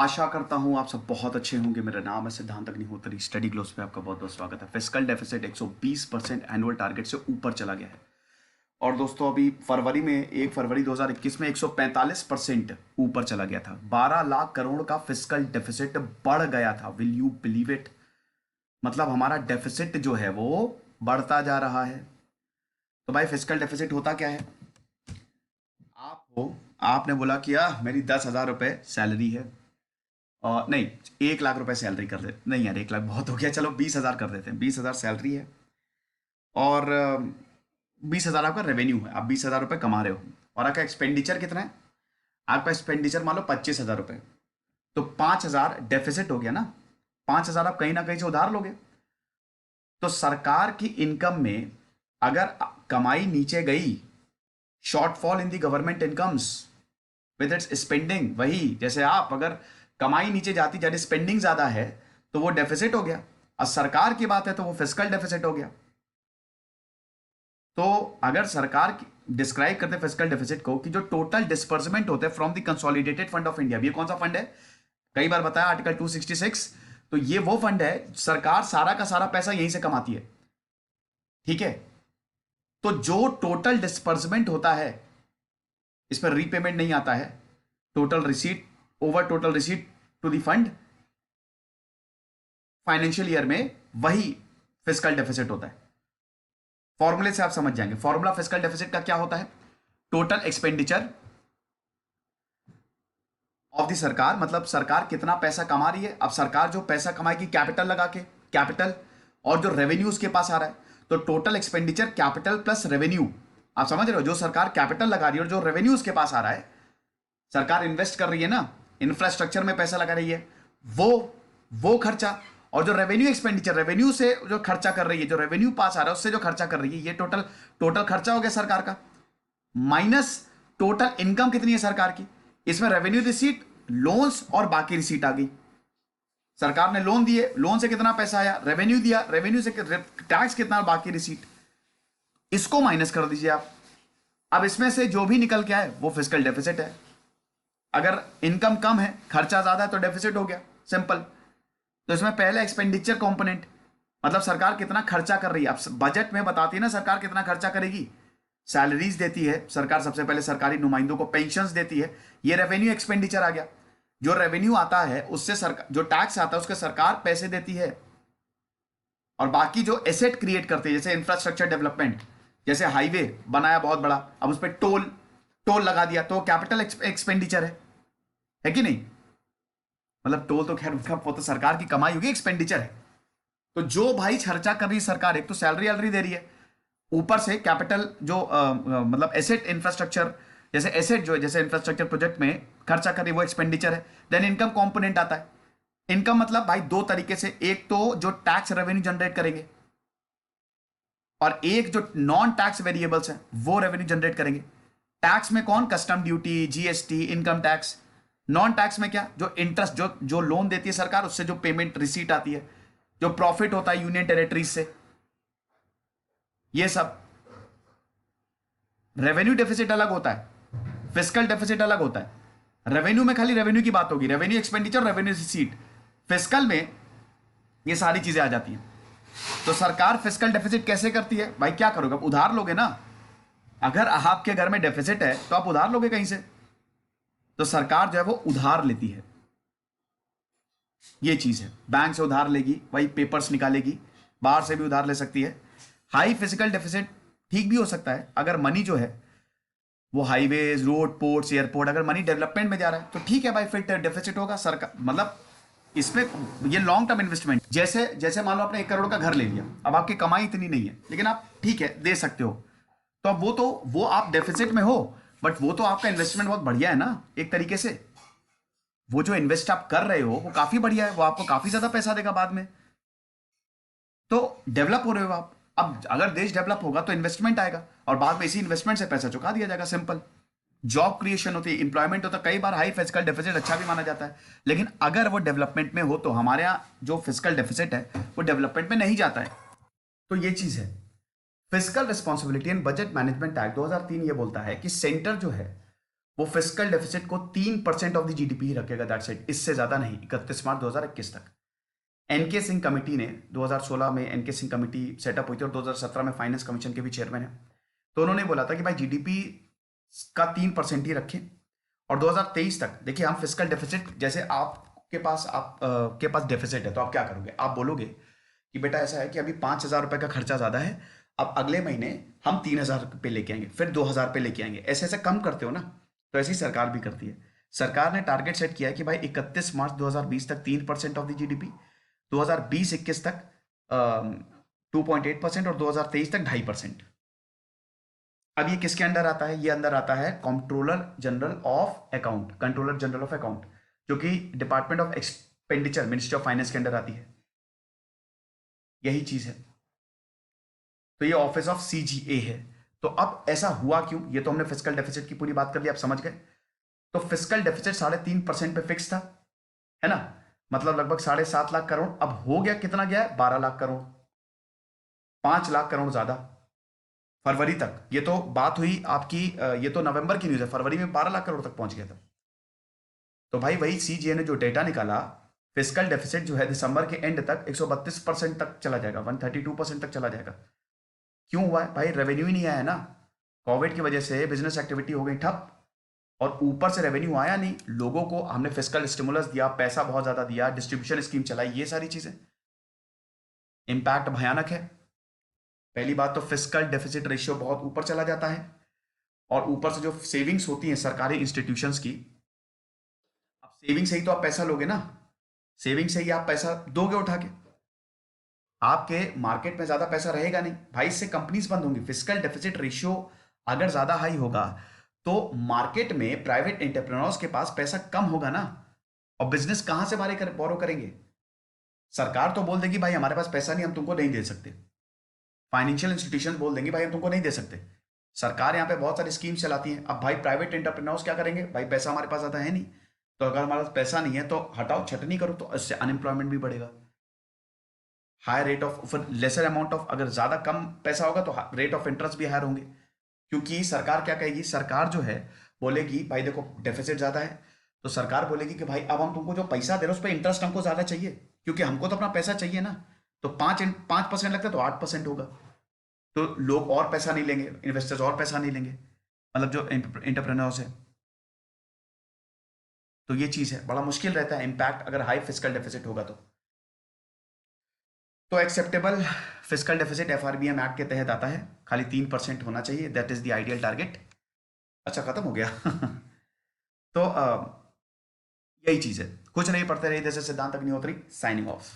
आशा करता हूं आप सब बहुत अच्छे होंगे। मेरा नाम है सिद्धांत अग्निहोत्री। स्टडी ग्लोस पे आपका बहुत बहुत स्वागत है। फिस्कल डेफिसिट 120% एनुअल टारगेट से ऊपर चला गया है। और दोस्तों अभी फरवरी में 1 फरवरी 2021 में 145% ऊपर चला गया था। 12 लाख करोड़ का फिस्कल डेफिसिट बढ़ गया था। Will you believe it? मतलब हमारा डेफिसिट जो है वो बढ़ता जा रहा है। तो भाई फिस्कल डेफिसिट होता क्या है? आप हो, आपने बोला कि मेरी 10,000 रुपये सैलरी है। नहीं, 1 लाख रुपए सैलरी कर दे। नहीं यार, 1 लाख बहुत हो गया, चलो 20,000 कर देते हैं। 20,000 सैलरी है और 20,000 आपका रेवेन्यू है। आप 20,000 रुपये कमा रहे हो और आपका एक्सपेंडिचर कितना है? आपका एक्सपेंडिचर मान लो 25,000 रुपये। तो 5,000 डेफिसिट हो गया ना। 5,000 आप कहीं ना कहीं से उधार लोगे। तो सरकार की इनकम में अगर कमाई नीचे गई, shortfall in the government incomes with its spending, वही जैसे आप अगर कमाई नीचे जाती जा रही, स्पेंडिंग ज्यादा है, तो वो डेफिसिट हो गया। और सरकार की बात है तो वो फिस्कल डेफिसिट हो गया। तो अगर सरकार डिस्क्राइब करते फिस्कल डेफिसिट को कि जो टोटल डिस्पर्समेंट होते हैं from the consolidated fund of India, ये कौन सा फंड है? कई बार बताया, आर्टिकल 266। तो ये वो फंड है, सरकार सारा का सारा पैसा यहीं से कमाती है। ठीक है? तो जो टोटल डिस्पर्समेंट होता है, इसमें रीपेमेंट नहीं आता है, total receipt over total receipt to the fund financial year में, वही फिस्कल डेफिसिट होता है। फॉर्मूले से आप समझ जाएंगे। फॉर्मूला फिस्कल डेफिसिट का क्या होता है? टोटल एक्सपेंडिचर ऑफ द सरकार, मतलब सरकार कितना पैसा कमा रही है। अब सरकार जो पैसा कमाएगी कैपिटल लगा के, कैपिटल, और जो रेवेन्यू उसके पास आ रहा है, तो total expenditure capital plus revenue. आप समझ रहे हो? जो सरकार कैपिटल लगा रही है और जो रेवेन्यू उसके पास आ रहा है, सरकार इन्वेस्ट कर रही है ना, इंफ्रास्ट्रक्चर में पैसा लगा रही है, वो खर्चा। और जो रेवेन्यू एक्सपेंडिचर, रेवेन्यू से जो खर्चा कर रही है, जो रेवेन्यू पास आ रहा है उससे जो खर्चा कर रही है, ये टोटल टोटल खर्चा हो गया सरकार का। माइनस टोटल इनकम कितनी है सरकार की, इसमें रेवेन्यू रिसीट, लोन्स और बाकी रिसीट आ गई। सरकार ने लोन दिए, लोन से कितना पैसा आया, रेवेन्यू दिया, रेवेन्यू से टैक्स कितना, बाकी रिसीट, इसको माइनस कर दीजिए आप। अब इसमें से जो भी निकल के आए वो फिस्कल डेफिसिट है। अगर इनकम कम है, खर्चा ज्यादा है, तो डेफिसिट हो गया, सिंपल। तो इसमें पहले एक्सपेंडिचर कंपोनेंट, मतलब सरकार कितना खर्चा कर रही है। अब बजट में बताती है ना सरकार कितना खर्चा करेगी। सैलरीज देती है सरकार, सबसे पहले सरकारी नुमाइंदों को पेंशन्स देती है, ये रेवेन्यू एक्सपेंडिचर आ गया। जो रेवेन्यू आता है उससे सरकार, जो टैक्स आता है उसके सरकार पैसे देती है। और बाकी जो एसेट क्रिएट करते हैं, जैसे इंफ्रास्ट्रक्चर डेवलपमेंट, जैसे हाईवे बनाया बहुत बड़ा, अब उस पर टोल टोल लगा दिया, तो कैपिटल एक्सपेंडिचर है कि नहीं? मतलब टोल तो खैर उसका, वो तो सरकार की कमाई होगी, एक्सपेंडिचर है। तो जो भाई खर्चा कर रही है सरकार, एक तो सैलरी वैलरी दे रही है, ऊपर से कैपिटल जो मतलब एसेट इंफ्रास्ट्रक्चर, जैसे एसेट जो है, जैसे इंफ्रास्ट्रक्चर प्रोजेक्ट में खर्चा कर रही है, वो एक्सपेंडिचर है। देन इनकम कंपोनेंट आता है। इनकम मतलब भाई दो तरीके से, एक तो जो टैक्स रेवेन्यू जनरेट करेंगे, और एक जो नॉन टैक्स वेरिएबल्स हैं वो रेवेन्यू जनरेट करेंगे। टैक्स में कौन? Custom duty, GST, income tax. Non tax में क्या? जो इंटरेस्ट, जो जो लोन देती है सरकार, उससे जो पेमेंट रिसीट आती है, जो प्रॉफिट होता है यूनियन टेरिटरीज से, ये सब। रेवेन्यू डेफिसिट अलग होता है, फिस्कल डेफिसिट अलग होता है। रेवेन्यू में खाली रेवेन्यू की बात होगी, revenue expenditure, revenue receipt. Fiscal में ये सारी चीजें आ जाती हैं। तो सरकार फिस्कल डेफिसिट कैसे करती है भाई? क्या करोगे? आप उधार लोगे ना। अगर आपके घर में डेफिसिट है तो आप उधार लोगे कहीं से। तो सरकार जो है वो उधार लेती है, ये चीज है। बैंक से उधार लेगी, वही पेपर्स निकालेगी, बाहर से भी उधार ले सकती है। हाई फिजिकल डेफिसिट ठीक भी हो सकता है अगर मनी जो है वो हाईवेज, रोड, पोर्ट्स, एयरपोर्ट, अगर मनी डेवलपमेंट में जा रहा है तो ठीक है भाई, फिर डेफिसिट होगा सरकार। मतलब इसमें ये लॉन्ग टर्म इन्वेस्टमेंट, जैसे जैसे मान लो आपने 1 करोड़ का घर ले लिया, अब आपकी कमाई इतनी नहीं है, लेकिन आप ठीक है दे सकते हो, तो अब वो आप डेफिसिट में हो, बट वो तो आपका इन्वेस्टमेंट बहुत बढ़िया है ना एक तरीके से। वो जो इन्वेस्ट आप कर रहे हो वो काफी बढ़िया है, वो आपको काफी ज्यादा पैसा देगा बाद में। तो डेवलप हो रहे हो आप। अब अगर देश डेवलप होगा तो इन्वेस्टमेंट आएगा, और बाद में इसी इन्वेस्टमेंट से पैसा चुका दिया जाएगा, सिंपल। जॉब क्रिएशन होती है, इंप्लॉयमेंट होता है। कई बार हाई फिजिकल डेफिसिट अच्छा भी माना जाता है, लेकिन अगर वो डेवलपमेंट में हो तो हमारे यहाँ जो फिजिकल डेफिसिट है वो डेवलपमेंट में नहीं जाता है। तो ये चीज है। Physical responsibility and budget management act 2003 ये बोलता है कि सेंटर जो है वो फिस्कल डेफिसिट को 3% ऑफ द जीडीपी ही रखेगा, दैट्स इट, इससे ज्यादा नहीं, 31 मार्च 2021 तक। एनके सिंह कमेटी ने 2016 में एनके सिंह कमेटी सेटअप हुई थी और 2017 में फाइनेंस कमीशन के भी चेयरमैन है। तो उन्होंने बोला था कि भाई जीडीपी का 3% ही रखें और 2023 तक देखिए हम फिस्कल डेफिसिट, जैसे आपके पास के पास डेफिसिट है तो आप क्या करोगे, आप बोलोगे कि बेटा ऐसा है कि अभी 5,000 रुपए का खर्चा ज्यादा है, अब अगले महीने हम 3,000 पे लेके आएंगे, फिर 2,000 पे लेके आएंगे, ऐसे ऐसे कम करते हो ना। तो ऐसी सरकार भी करती है। सरकार ने टारगेट सेट किया है कि भाई 31 मार्च 2020 तक 3% ऑफ द जीडीपी, 2020-21 तक 2.8% और 2023 तक 2.5%। अब ये किसके अंडर आता है, ये अंदर आता है controller general of account, controller general of account, जो कि department of expenditure ministry of finance के अंडर आती है, यही चीज है। तो ये ऑफिस ऑफ सीजीए है। तो अब ऐसा हुआ क्यों, ये तो हमने फिस्कल डेफिसिट की पूरी बात कर ली, आप समझ गए। तो फिस्कल डेफिसिट 3.5% पे फिक्स था, है ना, मतलब लगभग 7.5 लाख करोड़। अब हो गया कितना गया है, 12 लाख करोड़, 5 लाख करोड़ ज्यादा फरवरी तक। ये तो बात हुई आपकी ये तो नवंबर की न्यूज है, फरवरी में 12 लाख करोड़ तक पहुंच गया था। तो भाई वही सीजीए ने जो डेटा निकाला, फिस्कल डेफिसिट जो है दिसंबर के एंड तक 132% तक चला जाएगा, 132% तक चला जाएगा। क्यों हुआ है भाई, रेवेन्यू ही नहीं आया है ना, कोविड की वजह से बिजनेस एक्टिविटी हो गई ठप, और ऊपर से रेवेन्यू आया नहीं, लोगों को हमने फिस्कल स्टिमुलस दिया, पैसा बहुत ज्यादा दिया, डिस्ट्रीब्यूशन स्कीम चलाई, ये सारी चीजें, इंपैक्ट भयानक है। पहली बात तो फिस्कल डेफिसिट रेशियो बहुत ऊपर चला जाता है, और ऊपर से जो सेविंग्स होती हैं सरकारी इंस्टीट्यूशंस की, अब सेविंग से ही तो आप पैसा लोगे ना, सेविंग से ही आप पैसा दोगे उठा के, आपके मार्केट में ज्यादा पैसा रहेगा नहीं भाई, इससे कंपनीज बंद होंगी। फिस्कल डेफिसिट रेशियो अगर ज्यादा हाई होगा तो मार्केट में प्राइवेट एंटरप्रेन्योर्स के पास पैसा कम होगा ना, और बिजनेस कहां से बोरो करेंगे। सरकार तो बोल देगी भाई हमारे पास पैसा नहीं, हम तुमको नहीं दे सकते, फाइनेंशियल इंस्टीट्यूशन बोल देंगे भाई हम तुमको नहीं दे सकते। सरकार यहाँ पे बहुत सारी स्कीम चलाती है। अब भाई प्राइवेट एंटरप्रेन्योर्स क्या करेंगे, भाई पैसा हमारे पास ज्यादा है नहीं, तो अगर हमारे पास पैसा नहीं है तो हटाओ छटनी करो, तो इससे अनएम्प्लॉयमेंट भी बढ़ेगा, हाई रेट ऑफ, फिर लेसर अमाउंट ऑफ, अगर ज्यादा कम पैसा होगा तो रेट ऑफ इंटरेस्ट भी हायर होंगे। क्योंकि सरकार क्या कहेगी, सरकार जो है बोलेगी भाई देखो डेफिसिट ज्यादा है, तो सरकार बोलेगी कि भाई अब हम तुमको जो पैसा दे रहे हो उस पर इंटरेस्ट हमको ज्यादा चाहिए, क्योंकि हमको तो अपना पैसा चाहिए ना। तो 5% लगता है तो 8% होगा, तो लोग और पैसा नहीं लेंगे, इन्वेस्टर्स और पैसा नहीं लेंगे, मतलब जो एंटरप्रेन्योर्स है। तो ये चीज है, बड़ा मुश्किल रहता है इम्पैक्ट अगर हाई फिस्कल डेफिसिट होगा तो acceptable fiscal deficit FRBM act के तहत आता है, खाली 3% होना चाहिए, that is the ideal target. अच्छा खत्म हो गया तो यही चीज है, कुछ नहीं, पढ़ते रहिए जैसे सिद्धांत अग्निहोत्री, साइनिंग ऑफ।